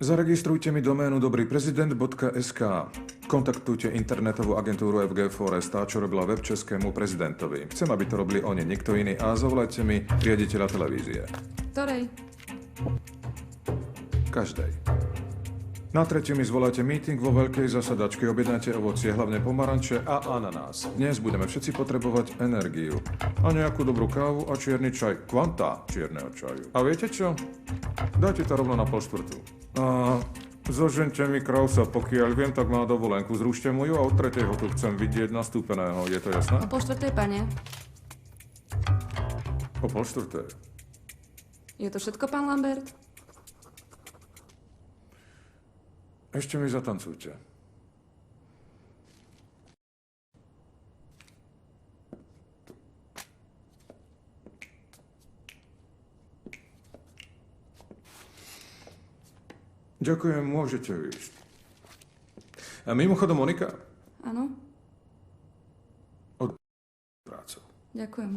Zaregistrujte mi doménu dobrýprezident.sk. Kontaktujte internetovú agentúru FG Foresta, čo robila web českému prezidentovi. Chcem, aby to robili oni, nikto iný. A zavolajte mi riaditeľa televízie. Ktorej? Každej. Na tretiu mi zvolajte meeting vo veľkej zasadačke. Objednajte ovocie, hlavne pomaranče a ananás. Dnes budeme všetci potrebovať energiu. A nejakú dobrú kávu a čierny čaj. Kvanta čierneho čaju. A viete čo? Dajte to rovno na 3:30. A zožente mi Krausa, pokiaľ viem, tak má dovolenku. Zrušte mu ju a o 3:00 ho tu chcem vidieť nastúpeného. Je to jasné? O 3:30, pane. O 3:30. Je to všetko, pán Lambert? Ešte mi zatancujte. Ďakujem, môžete ísť. A mimochodom, Monika? Áno? Od prácu. Ďakujem.